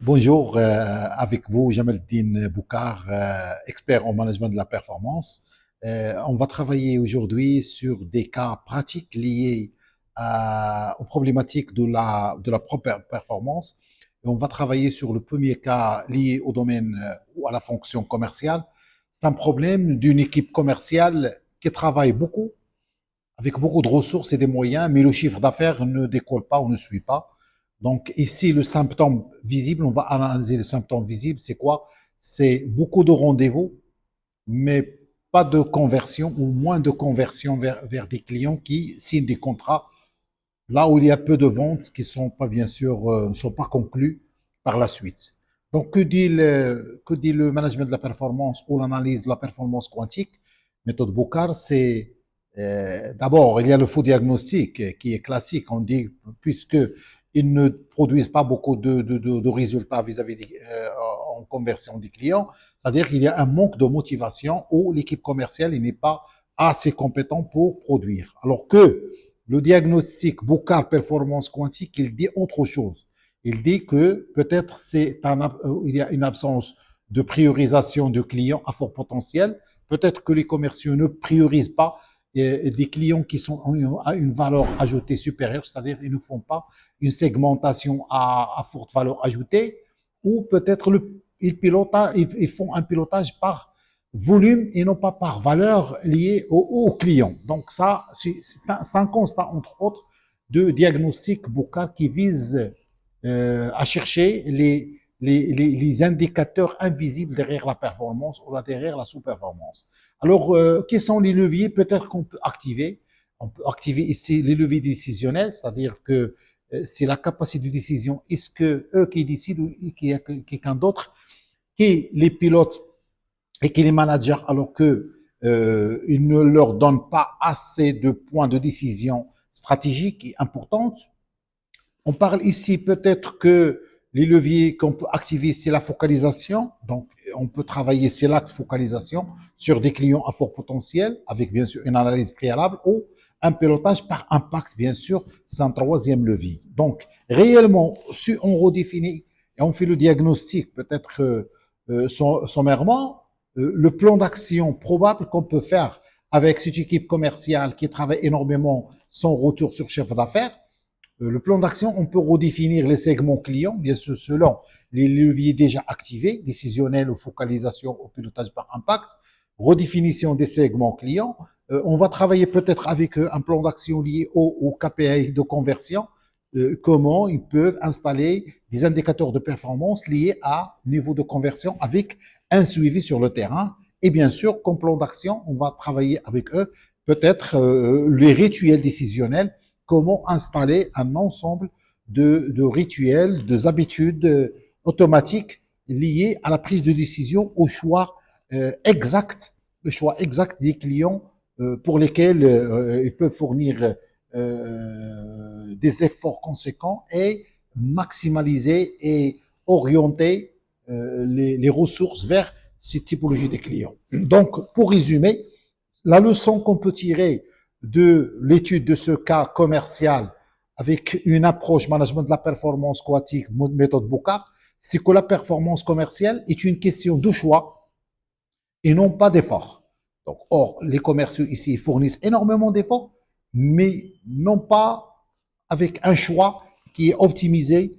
Bonjour, avec vous, Jamaldine Boukar, expert en management de la performance. On va travailler aujourd'hui sur des cas pratiques liés aux problématiques de la propre performance. Et on va travailler sur le premier cas lié au domaine ou à la fonction commerciale. C'est un problème d'une équipe commerciale qui travaille beaucoup, avec beaucoup de ressources et des moyens, mais le chiffre d'affaires ne décolle pas ou ne suit pas. Donc ici, le symptôme visible, on va analyser le symptôme visible, c'est quoi? C'est beaucoup de rendez-vous, mais pas de conversion ou moins de conversion vers des clients qui signent des contrats là où il y a peu de ventes qui sont pas, bien sûr, ne sont pas conclues par la suite. Donc, que dit le management de la performance ou l'analyse de la performance quantique? Méthode Bocard, c'est d'abord, il y a le faux diagnostic qui est classique. On dit, puisque ils ne produisent pas beaucoup de résultats vis-à-vis en conversion des clients, c'est-à-dire qu'il y a un manque de motivation où l'équipe commerciale n'est pas assez compétente pour produire. Alors que le diagnostic Bocard performance quantique, il dit autre chose. Il dit que peut-être il y a une absence de priorisation de clients à fort potentiel. Peut-être que les commerciaux ne priorisent pas des clients qui sont à une valeur ajoutée supérieure, c'est-à-dire ils ne font pas une segmentation à forte valeur ajoutée, ou peut-être ils font un pilotage par volume et non pas par valeur liée au client. Donc ça, c'est un constat, entre autres, de diagnostic Bocard qui vise à chercher les indicateurs invisibles derrière la performance ou derrière la sous-performance. Alors, quels sont les leviers peut-être qu'on peut activer? On peut activer ici les leviers décisionnels, c'est-à-dire que c'est la capacité de décision. Est-ce que eux qui décident ou qu'il y a quelqu'un d'autre qui les pilote et qui les managers, alors que ils ne leur donnent pas assez de points de décision stratégiques et importantes? On parle ici peut-être que les leviers qu'on peut activer, c'est la focalisation. Donc, on peut travailler, c'est l'axe focalisation sur des clients à fort potentiel, avec bien sûr une analyse préalable ou un pilotage par impact, bien sûr, c'est un troisième levier. Donc, réellement, si on redéfinit et on fait le diagnostic, peut-être sommairement, le plan d'action probable qu'on peut faire avec cette équipe commerciale qui travaille énormément son retour sur chiffre d'affaires. Le plan d'action, on peut redéfinir les segments clients, bien sûr, selon les leviers déjà activés, décisionnels ou focalisation au pilotage par impact, redéfinition des segments clients. On va travailler peut-être avec eux un plan d'action lié au KPI de conversion, comment ils peuvent installer des indicateurs de performance liés à niveau de conversion avec un suivi sur le terrain. Et bien sûr, comme plan d'action, on va travailler avec eux peut-être les rituels décisionnels, comment installer un ensemble de rituels, d'habitudes automatiques liées à la prise de décision, au choix exact, le choix exact des clients pour lesquels ils peuvent fournir des efforts conséquents et maximaliser et orienter les ressources vers cette typologie de clients. Donc, pour résumer, la leçon qu'on peut tirer de l'étude de ce cas commercial avec une approche management de la performance quantique, méthode Bocard, c'est que la performance commerciale est une question de choix et non pas d'effort. Donc, or, les commerciaux ici fournissent énormément d'efforts, mais non pas avec un choix qui est optimisé,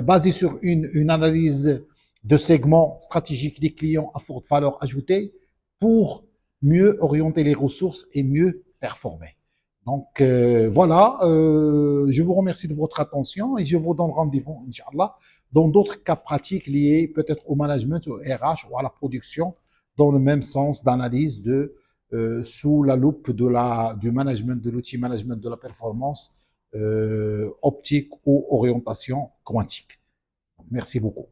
basé sur une analyse de segments stratégiques des clients à forte valeur ajoutée pour mieux orienter les ressources et mieux performer. Donc voilà, je vous remercie de votre attention et je vous donne rendez-vous, Inch'Allah, dans d'autres cas pratiques liés peut-être au management, au RH ou à la production, dans le même sens d'analyse sous la loupe du management, de l'outil management de la performance optique ou orientation quantique. Merci beaucoup.